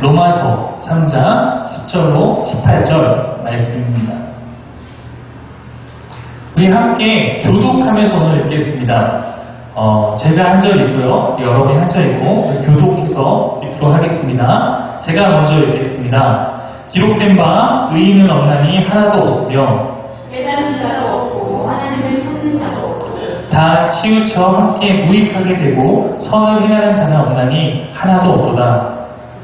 로마서 3장 10절로 18절 말씀입니다. 우리 함께 교독하면서 오늘 읽겠습니다. 제가 한 절 읽고요. 여러분이 한 절 읽고 교독해서 읽도록 하겠습니다. 제가 먼저 읽겠습니다. 기록된 바 의인은 없나니 하나도 없으며 깨닫는 자도 없고 하나님을 찾는 자도 없고 다 치우쳐 함께 무익하게 되고 선을 행하는 자는 없나니 하나도 없도다.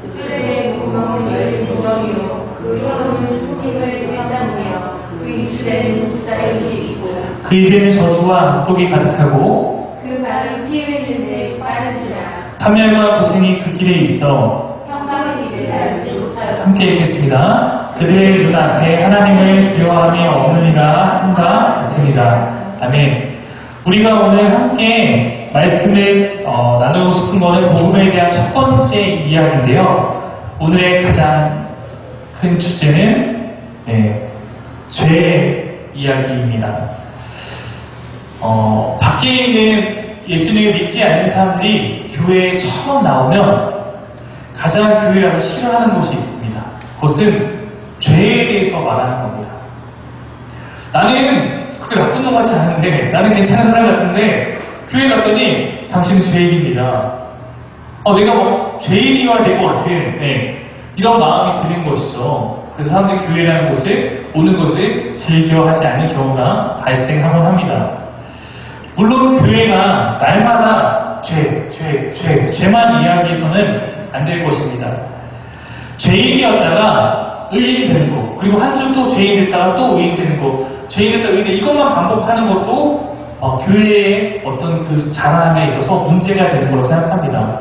그들에게 구멍은 열린 구덩이요 그 혀로는 소금을 꿰다무며 그 입술에는 독사의 입이 있고 그 입에는 저주와 악독이 가득하고 그 발은 피 흘리는데 빠르지라 판멸과 고생이 그 길에 있어 평강의 길을 알지 못하여 함께 읽겠습니다. 그들의 눈앞에 하나님을 두려워함이 없느니라 한가 같으니라. 아멘. 우리가 오늘 함께 말씀을 나누고 싶은 것은 복음에 대한 첫 번째 이야기인데요. 오늘의 가장 큰 주제는 죄의 이야기입니다. 밖에 있는 예수님을 믿지 않는 사람들이 교회에 처음 나오면 가장 교회라고 싫어하는 것이 있습니다. 그것은 죄에 대해서 말하는 겁니다. 나는 그렇게 나쁜 놈 같지 않은데, 나는 괜찮은 사람 같은데, 교회 갔더니 당신은 죄인입니다. 내가 뭐 죄인이어야 될 것 같은 이런 마음이 드는 것이죠. 그래서 사람들이 교회라는 곳에 오는 것을 즐겨하지 않는 경우가 발생하곤 합니다. 물론 교회가 날마다 죄만 이야기해서는 안 될 것입니다. 죄인이었다가 의인 되는 거, 그리고 한 주 또 죄인 됐다가 또 의인 되는 거, 죄인 됐다가 의인 되는 거, 이것만 반복하는 것도 교회의 어떤 그 자람에 있어서 문제가 되는 거라고 생각합니다.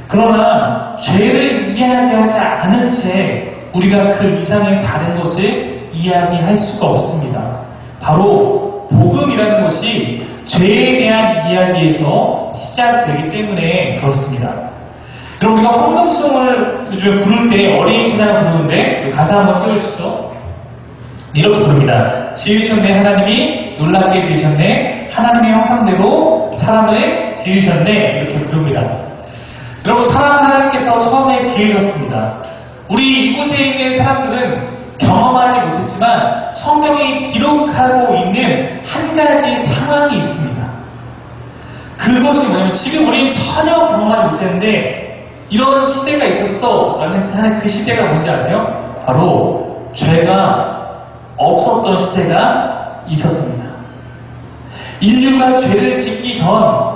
그러나 죄를 이야기하지 않은 채 우리가 그 이상의 다른 것을 이야기할 수가 없습니다. 바로 복음이라는 것이 죄에 대한 이야기에서 시작되기 때문에 그렇습니다. 그럼 우리가 헌금송을 요즘에 부를 때 어린이 신앙을 부르는데 가사 한번 띄워주시죠. 이렇게 부릅니다. 지으셨네 하나님이 놀랍게 지으셨네 하나님의 형상대로 사람을 지으셨네 이렇게 부릅니다. 여러분 사람 하나님께서 처음에 지으셨습니다. 우리 이곳에 있는 사람들은 경험하지 못했지만 성경이 기록하고 있는 한 가지 상황이 있습니다. 그것이 뭐냐면 지금 우리는 전혀 경험하지 못했는데 이런 시대가 있었어 라는 그 시대가 뭔지 아세요? 바로 죄가 없었던 시대가 있었습니다. 인류가 죄를 짓기 전,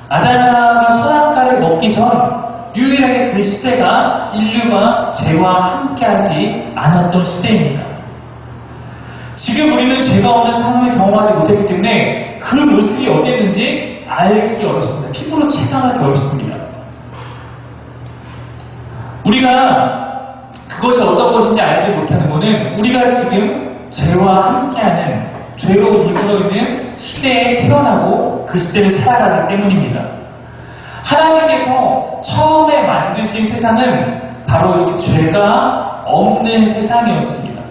아담과 선악과를 먹기 전 유일하게 그 시대가 인류가 죄와 함께하지 않았던 시대입니다. 지금 우리는 죄가 없는 상황을 경험하지 못했기 때문에 그 모습이 어땠는지 알기 어렵습니다. 피부로 체감하기 어렵습니다. 우리가 그것이 어떤 것인지 알지 못하는 것은 우리가 지금 죄와 함께하는 죄로 물들어 있는 시대에 태어나고 그 시대를 살아가기 때문입니다. 하나님께서 처음에 만드신 세상은 바로 이렇게 죄가 없는 세상이었습니다.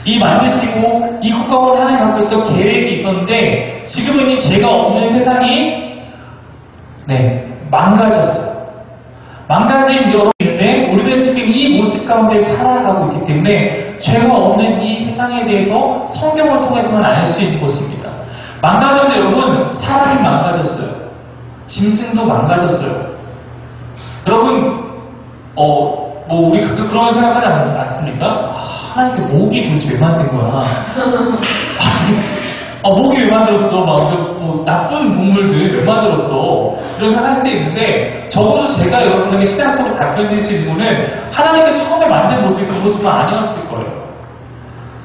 이 만드시고 이 국가를 하나님 갖고 있었던 계획이 있었는데 지금은 이 죄가 없는 세상이 망가졌어요. 망가진 여러 있는데 우리는 지금 이 모습 가운데 살아가고 있기 때문에 죄가 없는 이 세상에 대해서 성경을 통해서만 알 수 있는 것입니다. 망가졌는데 여러분 사람이 망가졌어요. 짐승도 망가졌어요. 여러분 우리 그런 생각하지 않습니까? 하나님께 목이 도대체 왜 만든 거야? 목이 왜 만들었어? 나쁜 동물들 왜 만들었어? 이런 생각할 때 있는데 적어도 제가 여러분에게 시장적으로 답변드릴 수 있는 거는 하나님께서 처음에 만든 모습이 그 모습은 아니었을 거예요.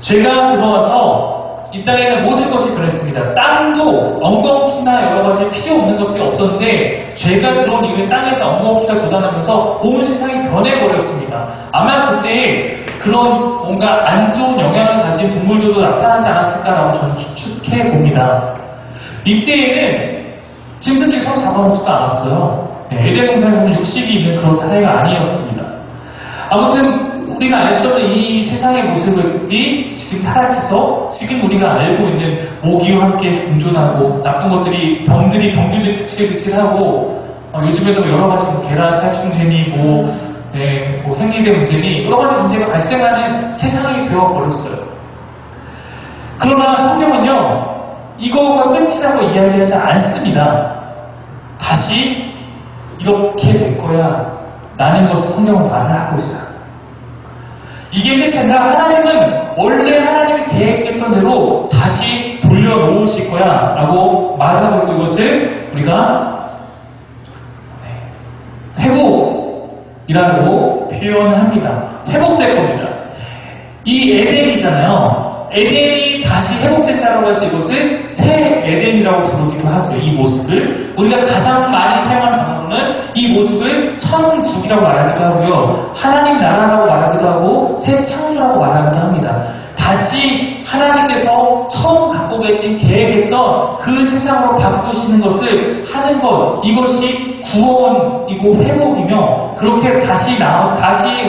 죄가 들어와서 이 땅에 있는 모든 것이 변했습니다. 땅도 엉겅퀴나 여러 가지 필요 없는 것들이 없었는데 죄가 들어온 이후에 땅에서 엉겅퀴가 돋아나면서 온 세상이 변해버렸습니다. 아마 그때 그런 뭔가 안 좋은 영향을 가진 동물들도 나타나지 않았을까라고 저는 추측해 봅니다. 이때에는 짐승들이 서로 잡아먹지도 않았어요. 에덴 동산에서는 60이 있는 그런 사회가 아니었습니다. 아무튼 우리가 알 수 없는 이 세상의 모습이 지금 타락해서 지금 우리가 알고 있는 모기와 함께 공존하고 나쁜 것들이 병들이 병들을 그칠그칠하고 요즘에도 여러 가지 계란 살충제니 뭐 생리대 문제니 여러 가지 문제가 발생하는 세상이 되어버렸어요. 그러나 성경은요, 이거가 끝이라고 이야기하지 않습니다. 다시 이렇게 될 거야 라는 것을 성경은 말을 하고 있어요. 이게 끝이 아니라 하나님은 원래 하나님이 계획했던 대로 다시 돌려놓으실 거야 라고 말하고 있고, 이것을 우리가 회복이라고 표현합니다. 회복될 겁니다. 이 에덴이잖아요. 에덴이 다시 회복된다고 해서 이것을 새 에덴이라고 부르기도 하고요. 이 모습을 우리가 가장 많이 사용하는 단어로는 이 모습을 천국이라고 말하기도 하고요, 하나님 나라라고 말하기도 하고 새 창조라고 말하기도 합니다. 다시 하나님께서 처음 갖고 계신 계획했던 그 세상으로 바꾸시는 것을 하는 것, 이것이 구원이고 회복이며, 그렇게 다시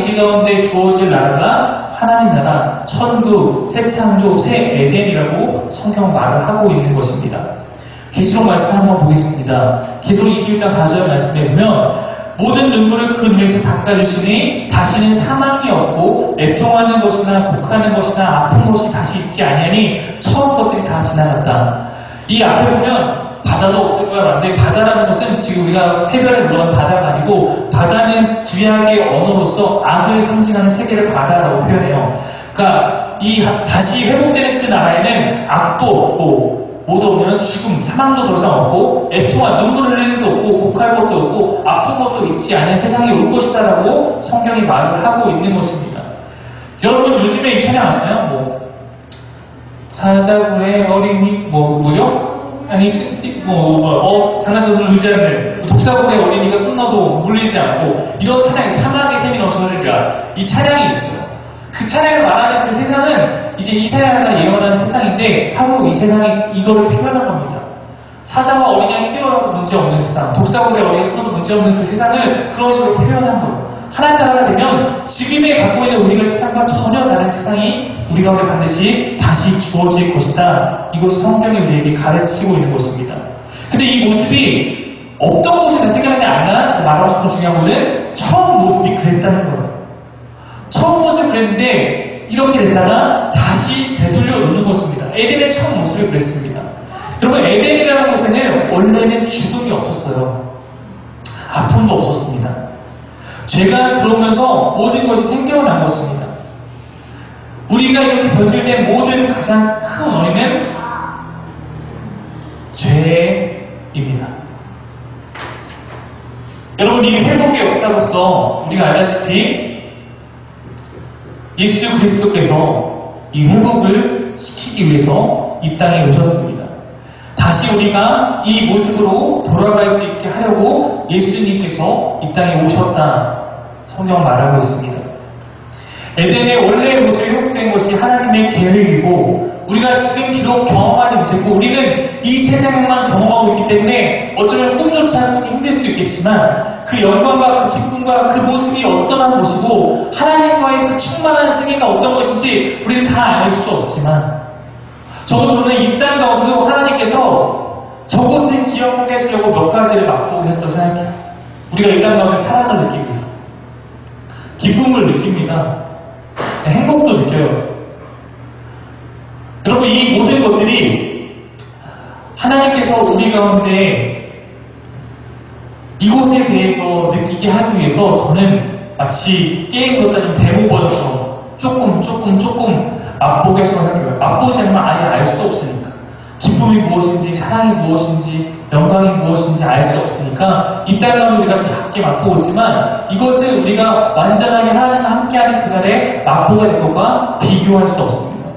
우리 가운데 주어질 나라가 하나님 나라, 천국, 새 창조, 새 에덴이라고 성경 말을 하고 있는 것입니다. 계시록 말씀 한번 보겠습니다. 계시록 21장 4절 말씀에 보면, 모든 눈물을 그 눈에서 닦아주시니 다시는 사망이 없고 애통하는 것이나 곡하는 것이나 아픈 것이 다시 있지 아니하니 처음 것들이 다 지나갔다. 이 앞에 보면 바다도 없을 거야 라는데, 바다라는 것은 지금 우리가 해변에 물어간 바다가 아니고, 바다는 구약의 언어로서 악을 상징하는 세계를 바다라고 표현해요. 그러니까 이 다시 회복되는 그 나라에는 악도 없고, 모두 없는 죽음, 사망도 더 이상 없고, 애통한 눈물 흘리는 것도 없고, 곡할 것도 없고, 아픈 것도 있지 않은 세상이 올 것이다라고 성경이 말을 하고 있는 것입니다. 여러분 요즘에 이 찬양 아시나요? 사자구의 어린이 뭐죠? 아니 장난쳐서 의지하는 독사구의 어린이가 손 넣어도 물리지 않고, 이런 찬양이 사막의 샘이 넘쳐흐르리라, 이 찬양이 있어요. 그 찬양을 말하는 그 세상은 이제 이사야가 예언한 세상인데, 바로 이 세상이 이거를 표현한 겁니다. 사자와 어린양이 뛰어나도 문제없는 세상, 독사구의 어린이가 손 넣어도 문제없는 그 세상을 그런 식으로 표현한 거예요. 하나님 나라가 되면 지금에 갖고 있는 우리가 세상과 전혀 다른 세상이 우리 가운데 반드시 다시 주어질 것이다. 이것이 성경이 우리에게 가르치고 있는 것입니다. 근데 이 모습이 어떤 모습이 생각이 안 나나 말하고 싶은 중요한 것은 처음 모습이 그랬다는 거예요. 처음 모습이 그랬는데 이렇게 됐다가 다시 되돌려 놓는 것입니다. 에덴의 처음 모습이 그랬습니다. 여러분, 에덴이라는 곳에는 원래는 죽음이 없었어요. 아픔도 없었습니다. 죄가 들어오면서 모든 것이 생겨난 것입니다. 우리가 이렇게 변질된 모든 가장 큰 원인은 죄입니다. 여러분, 이 회복의 역사로서 우리가 알다시피 예수 그리스도께서 이 회복을 시키기 위해서 이 땅에 오셨습니다. 다시 우리가 이 모습으로 돌아갈 수 있게 하려고 예수님께서 이 땅에 오셨다. 성경 말하고 있습니다. 에덴의 원래의 모습이 회복된 것이 하나님의 계획이고, 우리가 지금 비록 경험하지 못했고, 우리는 이 세상만 경험하고 있기 때문에 어쩌면 꿈조차 꾸기 힘들 수도 있겠지만, 그 영광과 그 기쁨과 그 모습이 어떠한 것이고, 하나님과의 그 충만한 승리가 어떤 것인지 우리는 다 알 수 없지만, 적어도 저는 이 땅 가운데서 하나님께서 저것을 기억하게 하시려고 몇 가지를 맛보게 했다고 생각해요. 우리가 이 땅 가운데 사랑을 느낍니다. 기쁨을 느낍니다. 행복도 느껴요. 여러분, 이 모든 것들이 하나님께서 우리 가운데 이곳에 대해서 느끼게 하기 위해서, 저는 마치 게임보다 좀 데모 버전처럼 조금 맛보게 해서 생각해요. 맛보지 않으면 아예 알 수 없으니까. 기쁨이 무엇인지, 사랑이 무엇인지, 영광이 무엇인지 알 수 없으니까 이 땅 가운데 우리가 작게 맛보고 있지만, 이것을 우리가 완전하게 하나님과 함께하는 그날에 맛보게 될 것과 비교할 수 없습니다.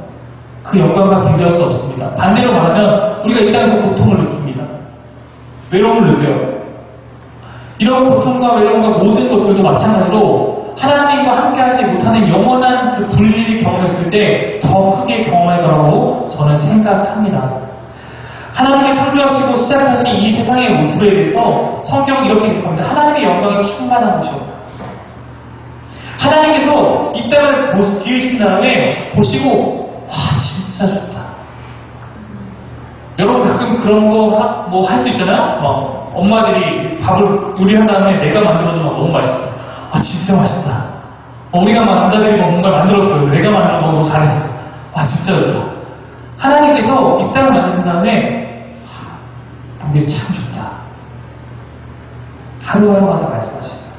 그 영광과 비교할 수 없습니다. 반대로 말하면 우리가 이 땅에서 고통을 느낍니다. 외로움을 느껴요. 이런 고통과 외로움과 모든 것들도 마찬가지로 하나님과 함께하지 못하는 영원한 그 분리를 경험했을 때 더 크게 경험할 거라고 저는 생각합니다. 하나님의 창조하시고 시작하신 이 세상의 모습에 대해서 성경은 이렇게 기록합니다. 하나님의 영광이 충만한 것이었다. 하나님께서 이 땅을 지으신 다음에 보시고, 와, 진짜 좋다. 여러분 가끔 그런 거 할 수 있잖아요? 엄마들이 밥을 요리한 다음에 내가 만들어주면 너무 맛있어. 아, 진짜 맛있다. 우리가 남자들이 뭔가 만들었어요. 내가 만든 거 너무 잘했어. 아, 진짜 좋다. 하나님께서 이 땅을 만드신 다음에 보기 참 좋다. 하루하루마다 말씀하셨어요.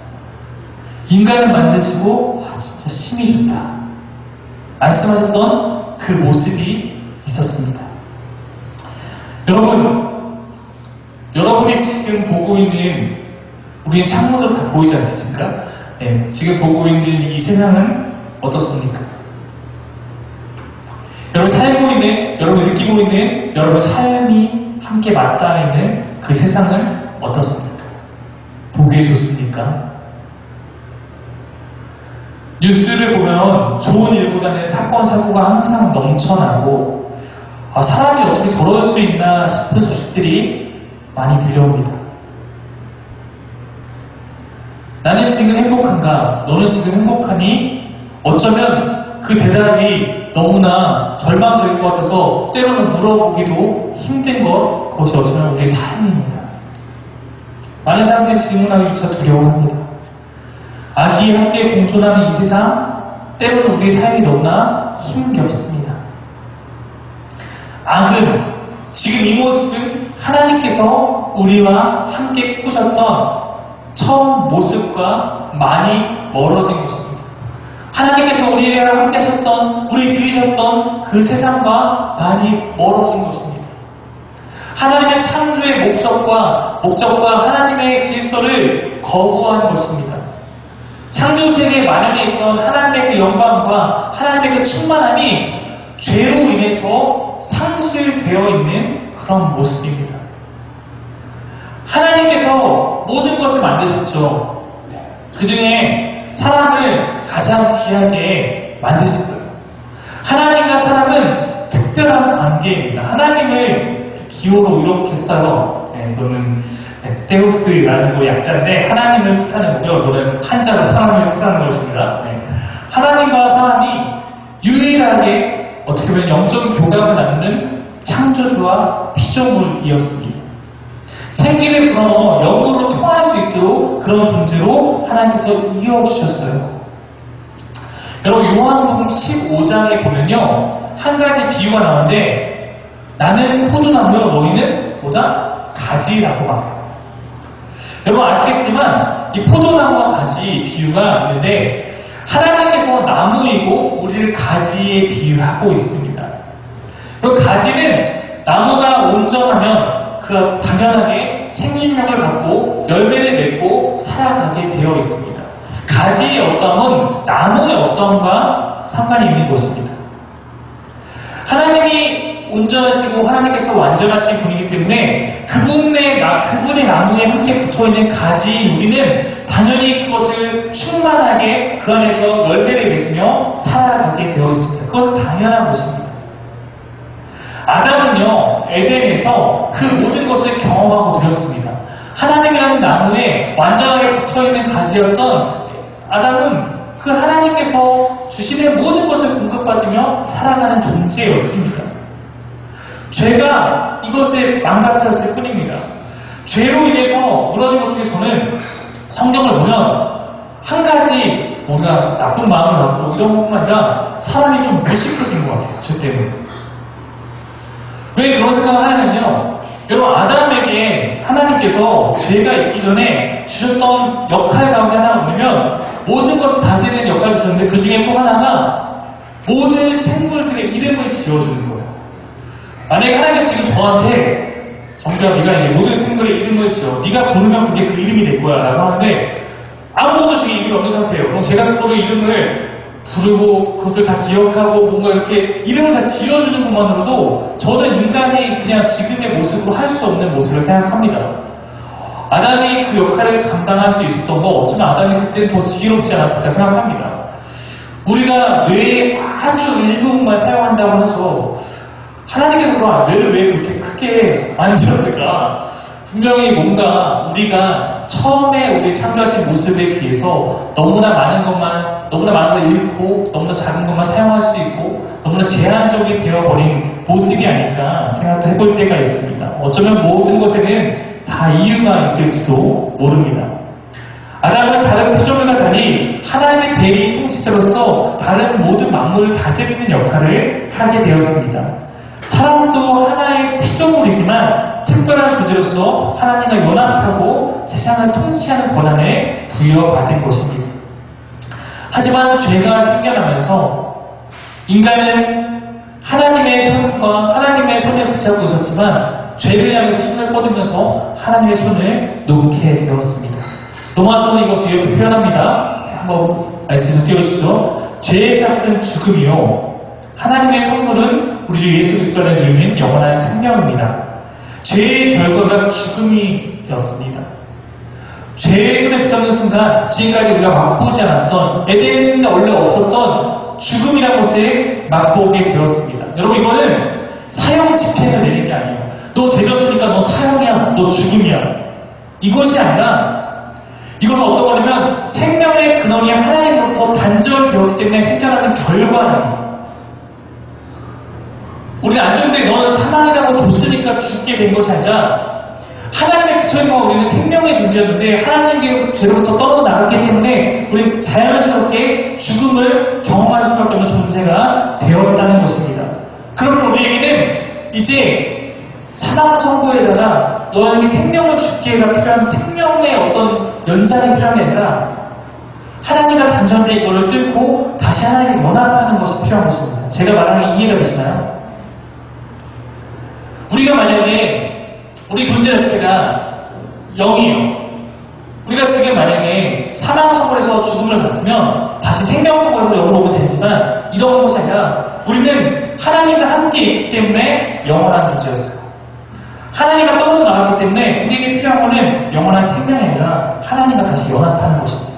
인간을 만드시고 진짜 힘이 좋다. 말씀하셨던 그 모습이 있었습니다. 여러분이 지금 보고 있는 우리의 창문으로 다 보이지 않습니까? 네, 지금 보고 있는 이 세상은 어떻습니까? 여러분 살고 있는, 여러분 느끼고 있는, 여러분 삶이 함께 맞닿아 있는 그 세상은 어떻습니까? 보기에 좋습니까? 뉴스를 보면 좋은 일보다는 사건, 사고가 항상 넘쳐나고 사람이 어떻게 저럴 수 있나 싶은 소식들이 많이 들려옵니다. 나는 지금 행복한가? 너는 지금 행복하니? 어쩌면 그 대답이 너무나 절망적인 것 같아서 때로는 물어보기도 힘든 그것이 어쩌면 우리의 삶입니다. 많은 사람들이 질문하기조차 두려워합니다. 악이 함께 공존하는 이 세상, 때로는 우리의 삶이 너무나 힘겹습니다. 악은, 지금 이 모습은 하나님께서 우리와 함께 꾸셨던 처음 모습과 많이 멀어진 것입니다. 하나님께서 우리와 함께 하셨던, 우리 그리셨던 그 세상과 많이 멀어진 것입니다. 하나님의 창조의 목적과 하나님의 질서를 거부하는 것입니다. 창조세계에 마련해 있던 하나님의 그 영광과 하나님의 그 충만함이 죄로 인해서 상실되어 있는 그런 모습입니다. 하나님께서 모든 것을 만드셨죠. 그 중에 사람을 가장 귀하게 만드셨어요. 하나님과 사람은 특별한 관계입니다. 하나님을 기호로 이렇게 써요. 또는 데우스라는 거 약자인데 하나님을 뜻하는 거고요. 이거는 한자로 사람을 뜻하는 것입니다. 하나님과 사람이 유일하게 어떻게 보면 영적 교감을 나누는 창조주와 피조물이었습니다. 생기를 불어 영으로 통할 수 있도록 그런 존재로 하나님께서 이어주셨어요. 여러분 요한복음 15장에 보면요 한 가지 비유가 나오는데 나는 포도나무요 너희는 뭐다? 가지라고 말해요. 여러분 아시겠지만 이 포도나무와 가지 비유가 있는데 하나님께서 나무이고 우리를 가지에 비유하고 있습니다. 그리고 가지는 나무가 온전하면 그 당연하게 생명력을 갖고 열매를 맺고 살아가게 되어 있습니다. 가지의 어떠함은 나무의 어떠함과 상관이 있는 것입니다. 하나님이 온전하시고 하나님께서 완전하신 분이기 때문에 그분의 나무에 함께 붙어있는 가지인 우리는 당연히 그것을 충만하게 그 안에서 열매를 맺으며 살아가게 되어 있습니다. 그것은 당연한 것입니다. 아담은요 에덴에서 그 모든 것을 경험하고 누렸습니다. 하나님이라는 나무에 완전하게 붙어있는 가지였던 아담은 그 하나님께서 주시는 모든 것을 공급받으며 살아가는 존재였습니다. 죄가 이것을 망가뜨렸을 뿐입니다. 죄로 인해서 무너진 것 중에서는 성경을 보면 한 가지 우리가 나쁜 마음을 갖고 이런 것뿐만 아니라 사람이 좀 무식해진 것 같아요. 죄 때문에. 왜 그런 생각을 하냐면요. 여러분 아담에게 하나님께서 죄가 있기 전에 주셨던 역할 가운데 하나가 뭐냐면 모든 것을 다스리는 역할을 주셨는데 그 중에 또 하나가 모든 생물들의 이름을 지어주는 거예요. 만약에 하나님께서 지금 저한테 정규야 네가 이제 모든 생물의 이름을 지어 네가 부르면 그게 그 이름이 될 거야 라고 하는데 아무것도 지금 이름이 없는 상태예요. 그럼 제가 그거를 이름을 부르고 그것을 다 기억하고 뭔가 이렇게 이름을 다 지어주는 것만으로도 저는 인간이 그냥 지금의 모습으로 할 수 없는 모습을 생각합니다. 아담이 그 역할을 감당할 수 있었던 거 어쩌면 아담이 그때는 더 지혜롭지 않았을까 생각합니다. 우리가 뇌의 아주 일부분만 사용한다고 해서 하나님께서 뇌를 왜 그렇게 크게 만드셨을까? 분명히 뭔가 우리가 처음에 우리 창조하신 모습에 비해서 너무나 많은 걸 잃고 너무나 작은 것만 사용할 수도 있고 너무나 제한적이 되어버린 모습이 아닐까 생각도 해볼 때가 있습니다. 어쩌면 모든 것에는 다 이유가 있을지도 모릅니다. 아담은 다른 피조물과 달리 하나님의 대리 통치자로서 다른 모든 만물을 다스리는 역할을 하게 되었습니다. 사람도 하나의 피조물이지만 특별한 존재로서 하나님과 연합하고 세상을 통치하는 권한을 부여받은 것입니다. 하지만 죄가 생겨나면서 인간은 하나님의 손을 붙잡고 있었지만 죄를 향해서 손을 뻗으면서 하나님의 손을 놓게 되었습니다. 로마서는 이것을 이렇게 표현합니다. 한번 말씀을 띄워주시죠. 죄의 삭은 죽음이요 하나님의 선물은 우리 주 예수 그리스도를 이루는 영원한 생명입니다. 죄의 결과가 죽음이었습니다. 죄의 손에 붙잡는 순간 지금까지 우리가 맛보지 않았던 에덴에 원래 없었던 죽음이라는 것을 맛보게 되었습니다. 여러분 이거는 사형 집행을 내는 게 아니에요. 너 죄 졌으니까 너 사형이야, 너 죽음이야. 이것이 아니라 이것은 어떤 거냐면 생명의 근원이 하나님으로부터 단절되었기 때문에 생겨나는 결과입니다. 우리는 안정되게 너는 사망이라고 줬으니까 죽게 된 것이 아니라 하나님의 그처에서 우리는 생명의 존재였는데 하나님의 죄로부터 떨어나갔기 때문에 우리는 자연스럽게 죽음을 경험할 수밖에 없는 존재가 되었다는 것입니다. 그러면 우리에게는 이제 사망 선고에다가 너에게 생명을 주기가 필요한 생명의 어떤 연장이 필요한 게 아니라 하나님과 단절된 이거를 뚫고 다시 하나님과 연합하는 것이 필요한 것입니다. 제가 말하는 이해가 되시나요? 우리가 만약에 우리 존재 자체가 영이에요. 우리가 지금 만약에 사망 선고에서 죽음을 받으면 다시 생명 선고에서 영으로 오게 되지만 이런 것이 아니라 우리는 하나님과 함께 있기 때문에 영원한 존재였어요. 하나님과 떨어져 나왔기 때문에 우리에게 필요한 것은 영원한 생명이 아니라 하나님과 다시 연합하는 것입니다.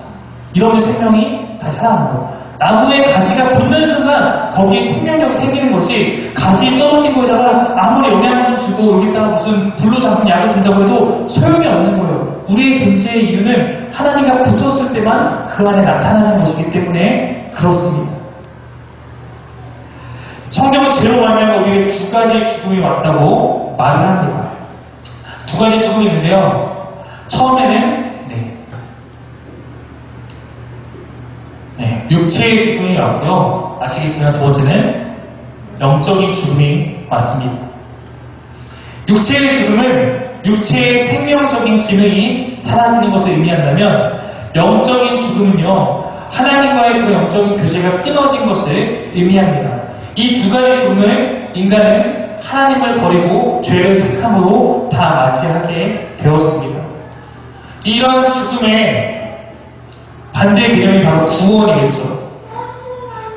이러면 생명이 다시 살아나는 거예요. 나무에 가지가 붙는 순간 거기에 생명력이 생기는 것이 가지 떨어진 거에다가 아무리 영양분 주고 여기다가 무슨 불로 잠근 약을 준다고 해도 소용이 없는 거예요. 우리의 존재의 이유는 하나님과 붙었을 때만 그 안에 나타나는 것이기 때문에 그렇습니다. 성경은 죄로 말하면 우리에게 두 가지 죽음이 왔다고 말을 합니다. 두 가지 죽음이 있는데요. 처음에는 육체의 죽음이 왔고요. 아시겠지만 두 번째는 영적인 죽음이 왔습니다. 육체의 죽음은 육체의 생명적인 기능이 사라지는 것을 의미한다면 영적인 죽음은요. 하나님과의 그 영적인 교제가 끊어진 것을 의미합니다. 이 두 가지 죽음을 인간은 하나님을 버리고 죄를 택함으로 다 맞이하게 되었습니다. 이런 죽음의 반대 개념이 바로 구원이겠죠.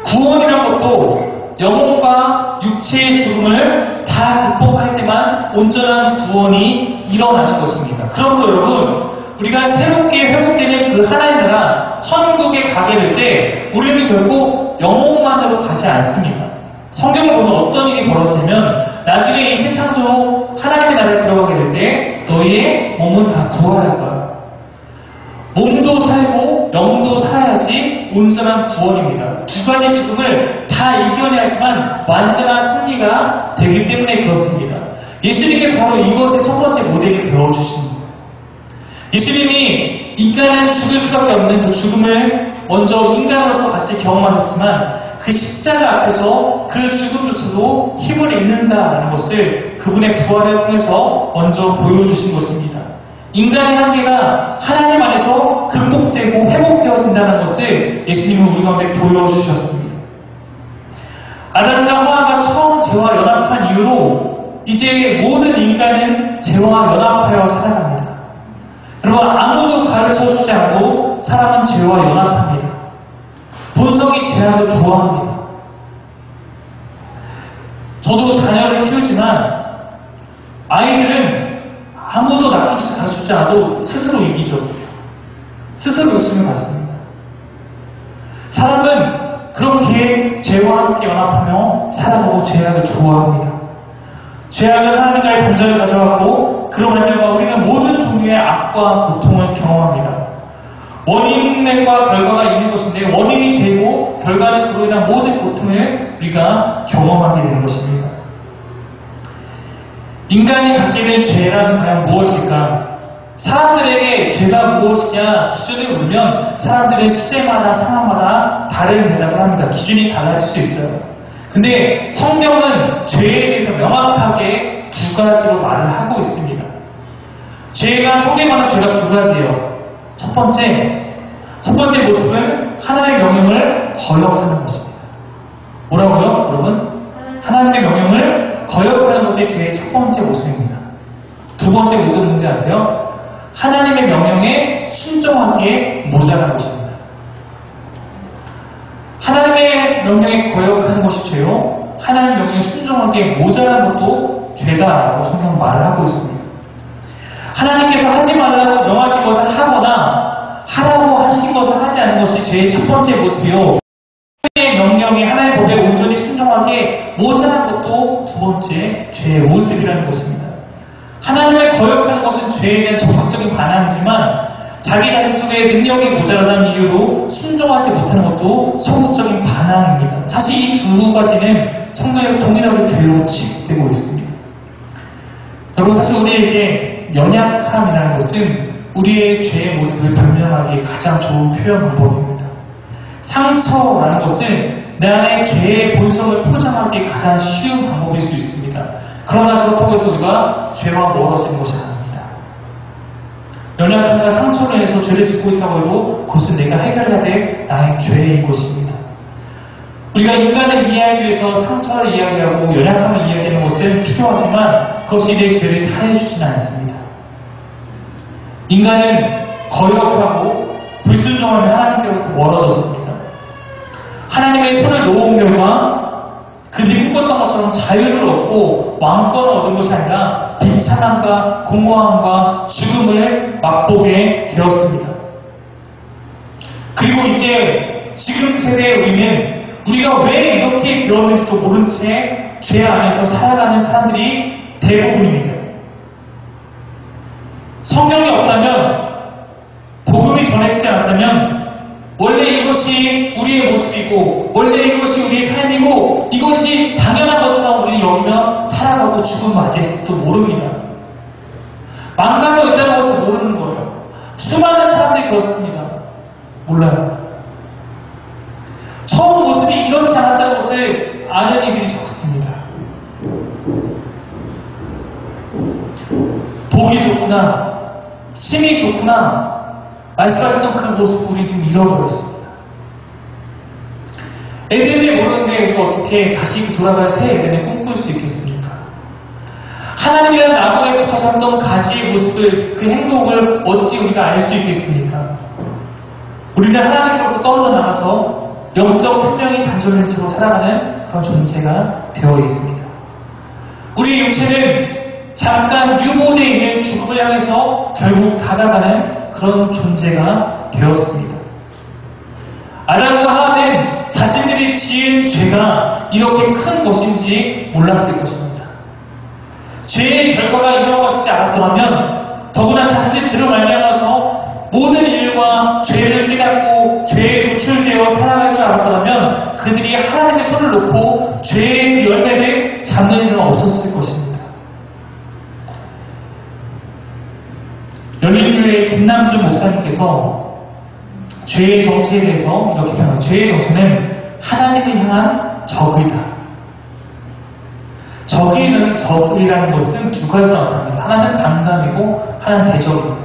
구원이라는 것도 영혼과 육체의 죽음을 다 극복할 때만 온전한 구원이 일어나는 것입니다. 그러므로 여러분, 우리가 새롭게 회복되는 그 하나님 나라 천국에 가게 될 때 우리는 결국 영혼만으로 가지 않습니다. 성경을 보면 어떤 일이 벌어지면 나중에 이 새 창조 하나님의 나라에 들어가게 될 때 너희의 몸은 다 부활할 거야. 몸도 살고 영도 살아야지 온전한 구원입니다. 두 가지 죽음을 다 이겨내야지만 완전한 승리가 되기 때문에 그렇습니다. 예수님께서 바로 이것의 첫 번째 모델을 배워주십니다. 예수님이 인간은 죽을 수밖에 없는 그 죽음을 먼저 인간으로서 같이 경험하셨지만 그 십자가 앞에서 그 죽음조차도 힘을 잃는다는 것을 그분의 부활을 통해서 먼저 보여주신 것입니다. 인간의 한계가 하나님 안에서 극복되고 회복되어진다는 것을 예수님은 우리 가운데 보여주셨습니다. 아담과 하와가 처음 죄와 연합한 이후로 이제 모든 인간은 죄와 연합하여 살아갑니다. 여러분, 아무도 가르쳐주지 않고 사람은 죄와 연합합니다. 본성이 죄악을 좋아합니다. 저도 자녀를 키우지만 아이들은 아무도 나쁜 짓을 가르치지 않아도 스스로 이기죠. 스스로 욕심을 갖습니다. 사람은 그렇게 죄와 함께 연합하며 살아가고 죄악을 좋아합니다. 죄악은 하나님과의 단절을 가져가고 그로 말미암아 우리는 모든 종류의 악과 고통을 경험합니다. 원인과 결과가 있는 것인데 원인이 죄고 결과는 그로 인한 모든 고통을 우리가 경험하게 되는 것입니다. 인간이 갖게 된 죄란 과연 무엇일까? 사람들에게 죄가 무엇이냐 기준을 물으면 사람들의 시대마다 상황마다 다른 대답을 합니다. 기준이 달라질 수 있어요. 근데 성경은 죄에 대해서 명확하게 두 가지로 말을 하고 있습니다. 죄가 성경에는 죄가 두 가지예요. 첫 번째 모습은 하나님의 명령을 거역하는 것입니다. 뭐라고요, 여러분? 하나님의 명령을 거역하는 것이 죄의 첫 번째 모습입니다. 두 번째 모습은 뭔지 아세요? 하나님의 명령에 순종하기에 모자란 것입니다. 하나님의 명령에 거역하는 것이 죄요, 하나님의 명령에 순종하기에 모자란 것도 죄다라고 성경은 말을 하고 있습니다. 하나님께서 하지 말라고 명하신 것을 하거나 하라고 하신 것을 하지 않는 것이 죄의 첫 번째 모습이요, 하나님의 명령에 하나님의 법에 온전히 순종하기에 모자란 것도 두 번째 죄의 모습이라는 것입니다. 하나님을 거역하는 것은 죄에 대한 적극적인 반항이지만 자기 자신 속에 능력이 모자라는 이유로 순종하지 못하는 것도 소극적인 반항입니다. 사실 이 두 가지는 성경에 동일하게 죄로 취급되고 있습니다. 여러분, 사실 우리에게 연약함이라는 것은 우리의 죄의 모습을 변명하기에 가장 좋은 표현 방법입니다. 상처라는 것은 내 안에 죄의 본성을 포장하기에 가장 쉬운 방법일 수 있습니다. 그러나 그렇다고 해서 우리가 죄와 멀어지는 것이 아닙니다. 연약함과 상처로 인해서 죄를 짓고 있다고 해도 그것은 내가 해결해야 될 나의 죄인 것입니다. 우리가 인간을 이해하기 위해서 상처를 이야기하고 연약함을 이야기하는 것은 필요하지만 그것이 내 죄를 사해주지는 않습니다. 인간은 거역하고 불순종하며 하나님께로부터 멀어졌습니다. 하나님의 손을 놓은 결과 그들이 꿈꿨던 것처럼 자유를 얻고 왕권을 얻은 것이 아니라 비참함과 공허함과 죽음을 맛보게 되었습니다. 그리고 이제 지금 세대의 우리는 우리가 왜 이렇게 되었는지도 모른 채 죄 안에서 살아가는 사람들이 대부분입니다. 성경이 없다면, 복음이 전해지지 않았다면 원래 이것이 우리의 모습이고 원래 이것이 우리의 삶이고 이것이 당연한 것처럼 우리는 여기며 살아가고 죽음을 맞이했을지도 모릅니다. 망가져 있다는 것을 모르는 거예요. 수많은 사람들이 그렇습니다. 몰라요. 처음 모습이 이렇지 않았다는 것을 아는 이들이 적습니다. 보기 좋구나, 힘이 좋구나 말씀하셨던 그 모습을 우리 지금 잃어버렸습니다. 에덴을 모르는데 우리가 어떻게 다시 돌아갈 새 에덴을 꿈꿀 수 있겠습니까? 하나님이라는 나무에 붙어 살던 가지의 모습을, 그 행복을 어찌 우리가 알 수 있겠습니까? 우리는 하나님으로부터 떨어져 나가서 영적 생명이 단절된 채로 살아가는 그런 존재가 되어 있습니다. 우리의 육체는 잠깐 유보되어 있는 죽음을 향해서 결국 다가가는 그런 존재가 되었습니다. 아담과 하와는 자신들이 지은 죄가 이렇게 큰 것인지 몰랐을 것입니다. 죄의 결과가 이런 것이지 않았더라면, 더구나 자신의 죄로 말미암아서 모든 일과 죄를 깨닫고 죄에 노출되어 살아갈 줄 알았더라면 그들이 하나님의 손을 놓고 죄의 열매를 잡는 일은 없었을 것입니다. 열린교회의 김남준 목사님께서 죄의 정체에 대해서 이렇게 표현합니다. 죄의 정체는 하나님을 향한 적이다. 적이라는 것은 두 가지로 나타납니다. 하나는 반감이고 하나는 대적입니다.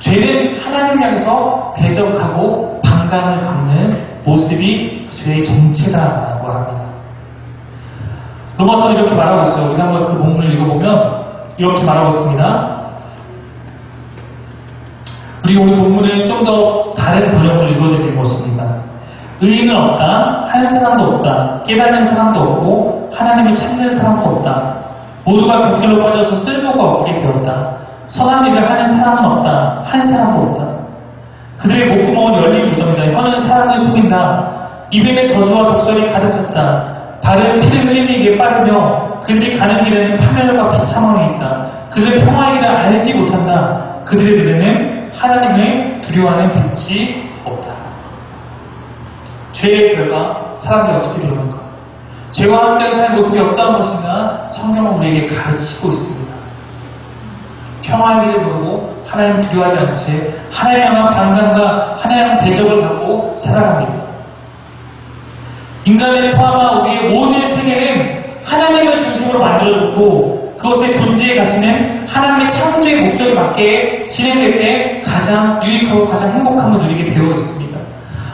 죄는 하나님을 향해서 대적하고 반감을 갖는 모습이 죄의 정체다라고 합니다. 로마서는 이렇게 말하고 있어요. 우리가 한번 그 본문을 읽어보면 이렇게 말하고 있습니다. 우리 오늘 본문은 좀 더 다른 번역을 읽어드릴 것입니다. 의인은 없다, 한 사람도 없다, 깨닫는 사람도 없고 하나님을 찾는 사람도 없다. 모두가 그 길로 빠져서 쓸모가 없게 되었다. 선한 일을 하는 사람은 없다, 한 사람도 없다. 그들의 목구멍은 열린 무덤이다. 혀는 사람을 속인다. 입에는 저주와 독설이 가득 찼다. 발은 피를 흘리기에 빠르며 그들이 가는 길에는 파멸과 비참함이 있다. 그들은 평화의 길을 알지 못한다. 그들의 눈에는 하나님을 두려워하는 빛이 없다. 죄의 결과 사람들이 어떻게 되는가? 죄와 함께 사는 모습이 어떤 것인가 성경은 우리에게 가르치고 있습니다. 평화의 길을 모르고 하나님 두려워하지 않은 채 하나님 향한 반감과 하나님 대적을 갖고 살아갑니다. 인간을 포함한 우리의 모든 세계는 하나님을 중심으로 만들어졌고 그것의 존재의 가치는 하나님의 창조의 목적에 맞게 진행될 때 가장 유익하고 가장 행복함을 누리게 되어 있습니다.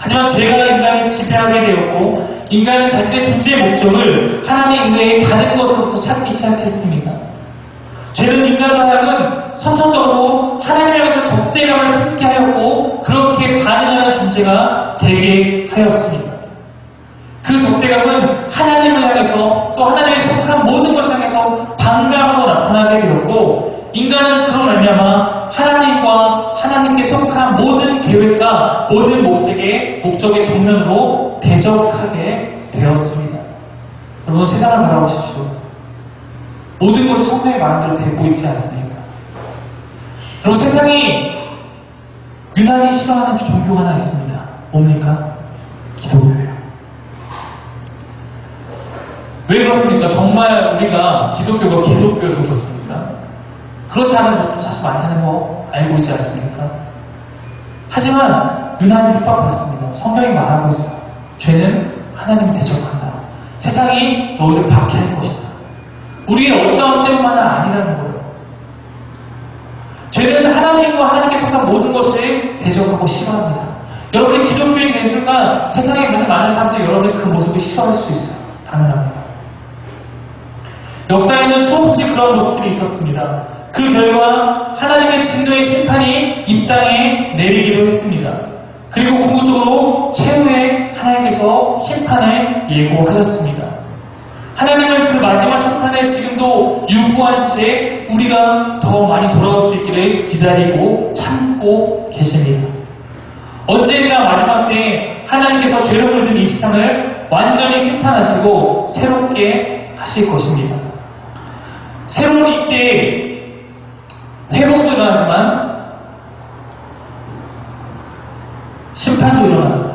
하지만 죄가 인간을 지배하게 되었고 인간은 자신의 존재의 목적을 하나님 이외의 다른 것으로부터 찾기 시작했습니다. 죄는 인간을 하여금 선천적으로 하나님 향해서 적대감을 품게 하였고 그렇게 반응하는 존재가 되게 하였습니다. 그 적대감은 하나님을 향해서 또 하나님의 속한 모든 것을 향해서 반감으로 나타나게 되었고 인간은 그런 말미암아 하나님과 하나님께 속한 모든 계획과 모든 목적의 정면으로 대적하게 되었습니다. 여러분 세상을 바라보십시오. 모든 것이 성경의 말한 대로 되고 있지 않습니까? 여러분 세상이 유난히 싫어하는 종교가 하나 있습니다. 뭡니까? 기독교예요. 왜 그렇습니까? 정말 우리가 기독교가 기독교여서 그렇습니까? 그렇지 않은 것도 사실 많이 하는 거 알고 있지 않습니까? 하지만 유난히 핍박받습니다. 성경이 말하고 있어요. 죄는 하나님을 대적한다. 세상이 너희를 박해할 것이다. 우리의 어떠한 때문만은 아니라는 거예요. 죄는 하나님과 하나님께 속한 모든 것을 대적하고 싫어합니다. 여러분이 기독교인 된 순간 세상에 있는 많은 사람들이 여러분의 그 모습을 싫어할 수 있어요. 당연합니다. 역사에는 수없이 그런 모습들이 있었습니다. 그 결과 하나님의 진노의 심판이 이 땅에 내리기도 했습니다. 그리고 궁극적으로 최후에 하나님께서 심판을 예고하셨습니다. 하나님은 그 마지막 심판을 지금도 유구한 채 우리가 더 많이 돌아올 수 있기를 기다리고 참고 계십니다. 언젠가 마지막 때 하나님께서 죄를 물든 이 세상을 완전히 심판하시고 새롭게 하실 것입니다. 새로운 이때에 회복도 일어나지만 심판도 일어납니다.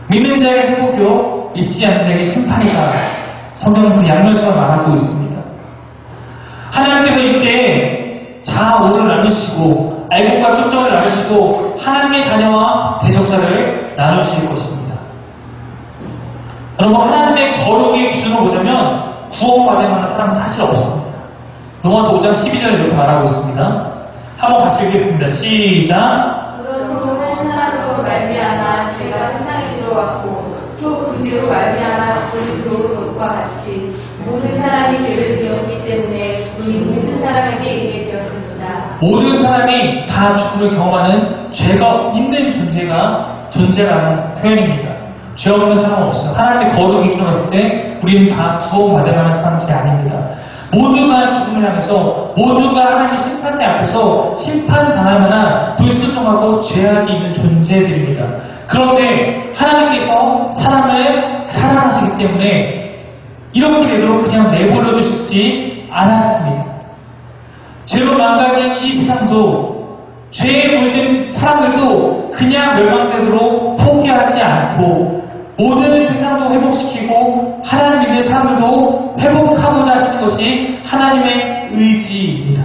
믿는 자의 회복이요 믿지 않는 자에게 심판이다. 성경은 그 양면처럼 말하고 있습니다. 하나님께서 이때 자아오를 나누시고 애국과 쪽정을 나누시고 하나님의 자녀와 대적자를 나누실 것입니다. 여러분 하나님의 거룩의 기준으로 보자면 구원받을 만한 사람은 사실 없습니다. 로마서 5장 12절에 이렇게 말하고 있습니다. 한번 같이 읽겠습니다. 시작. 그러므로 한 사람으로 말미암아 죄가 세상에 들어왔고 또 그 죄로 말미암아 죄를 들어온 것과 같이 모든 사람이 죄를 지었기 때문에 이미 모든 사람에게 이르게 되었습니다. 모든 사람이 다 죽음을 경험하는 죄가 있는 존재라는 표현입니다. 죄 없는 사람은 없어요. 하나님의 거룩이 기준으로 봤을 때 우리는 다 구원받을 만한 사람들이 아닙니다. 모두가 죽음을 향해서 모두가 하나님의 심판대 앞에서 심판당할 만한 불순종하고 죄악이 있는 존재들입니다. 그런데 하나님께서 사람을 사랑하시기 때문에 이렇게 되도록 그냥 내버려 두시지 않았습니다. 죄로 망가진 이 세상도 죄에 물든 사람들도 그냥 멸망되도록 포기하지 않고 모든 세상도 회복시키고 하나님 믿는 사람들도 회복하고자 하시는 것이 하나님의 의지입니다.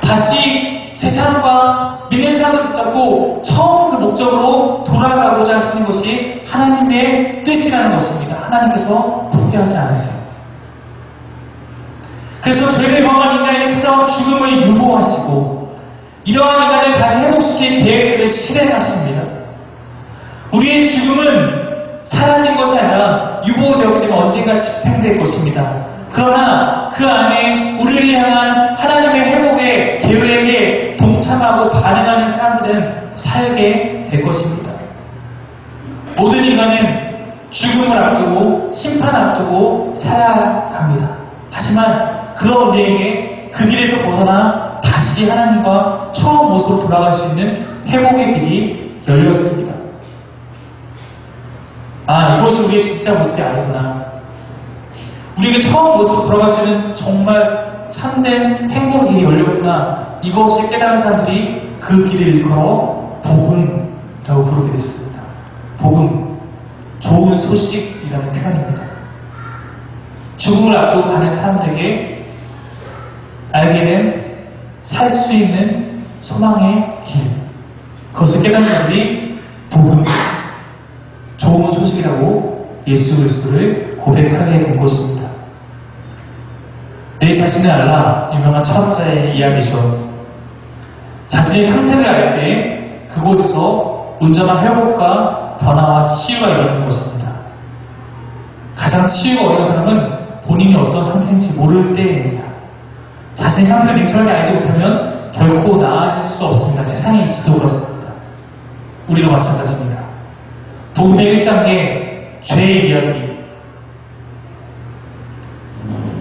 다시 세상과 믿는 사람을 붙잡고 처음 그 목적으로 돌아가고자 하시는 것이 하나님의 뜻이라는 것입니다. 하나님께서 포기하지 않으세요. 그래서 죄를 범한 인간에게 찾아온 죽음을 유보하시고 이러한 인간을 다시 회복시킬 계획을 실행하십니다. 우리의 죽음은 사라진 것이 아니라 유보되었기 때문에 언젠가 집행될 것입니다. 그러나 그 안에 우리를 향한 하나님의 회복의 계획에 동참하고 반응하는 사람들은 살게 될 것입니다. 모든 인간은 죽음을 앞두고 심판 앞두고 살아갑니다. 하지만 그런 우리에게 그 길에서 벗어나 다시 하나님과 처음 모습으로 돌아갈 수 있는 회복의 길이 열렸습니다. 아, 이것이 우리의 진짜 모습이 아니구나. 우리에게 처음 모습으로 돌아갈 수 있는 정말 참된 행복의 길이 열렸구나. 이것을 깨달은 사람들이 그 길을 일컬어 복음이라고 부르게 됐습니다. 복음, 좋은 소식이라는 표현입니다. 죽음을 앞두고 가는 사람들에게 알게 된 살 수 있는 소망의 길, 그것을 깨닫는 것이 복음, 좋은 소식이라고 예수 그리스도를 고백하게 된 것입니다. 내 자신을 알라, 유명한 철학자의 이야기죠. 자신의 상태를 알 때 그곳에서 온전한 회복과 변화와 치유가 일어나는 것입니다. 가장 치유가 어려운 사람은 본인이 어떤 상태인지 모를 때입니다. 자신의 상태를 냉철하게 알지 못하면 결코 나아질 수 없습니다. 세상이 있어도 그렇습니다. 우리도 마찬가지입니다. 복음의 1단계, 죄의 이야기.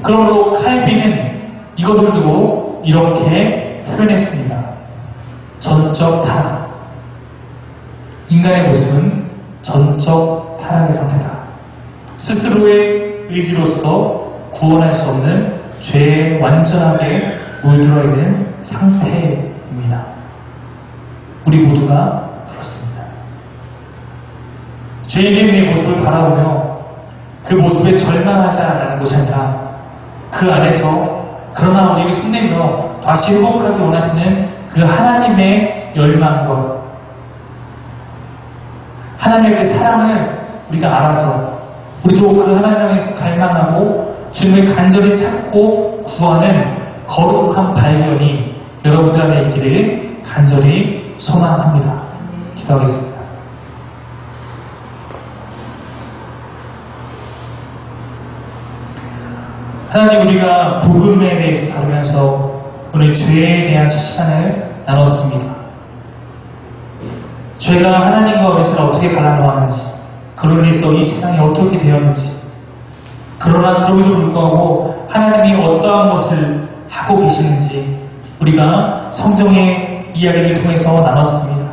그러므로 칼빈은 이것을 두고 이렇게 표현했습니다. 전적 타락. 인간의 모습은 전적 타락의 상태다. 스스로의 의지로서 구원할 수 없는 죄에 완전하게 물들어 있는 상태입니다. 우리 모두가 그렇습니다. 죄인의 모습을 바라보며 그 모습에 절망하지 않는 것이 아니라 그 안에서 그러나 우리에게 손내밀어 다시 회복하기 원하시는 그 하나님의 열망과 하나님의 사랑을 우리가 알아서 우리도 그 하나님에서 갈망하고 주님을 간절히 찾고 구하는 거룩한 발견이 여러분들 안에 있기를 간절히 소망합니다. 기도하겠습니다. 하나님, 우리가 복음에 대해서 다루면서 오늘 죄에 대한 시간을 나눴습니다. 죄가 하나님과 우리를 어떻게 갈라놓았는지, 그로 인해서 이 세상이 어떻게 되었는지, 그러나 그럼에도 불구하고 하나님이 어떠한 것을 하고 계시는지 우리가 성경의 이야기를 통해서 나눴습니다.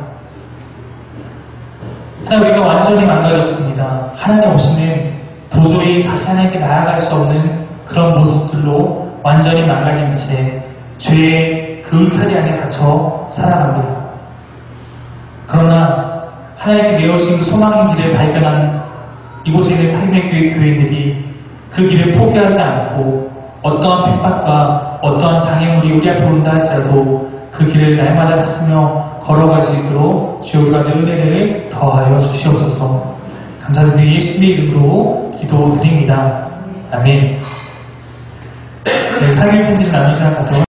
하나님, 우리가 완전히 망가졌습니다. 하나님 없이는 도저히 다시 하나님께 나아갈 수 없는 그런 모습들로 완전히 망가진 채 죄의 그 울타리 안에 갇혀 살아갑니다. 그러나 하나님께 내어주신 그 소망의 길을 발견한 이곳에 있는 삶의 교회 교인들이 그 길을 포기하지 않고 어떠한 핍박과 어떠한 장애물이 우리 앞에 온다 할지라도 그 길을 날마다 찾으며 걸어갈 수 있도록 주여가 은혜를 더하여 주시옵소서. 감사드리며 예수님의 이름으로 기도드립니다. 아멘. 네, 3일 편지를 나눈 시간 갖도록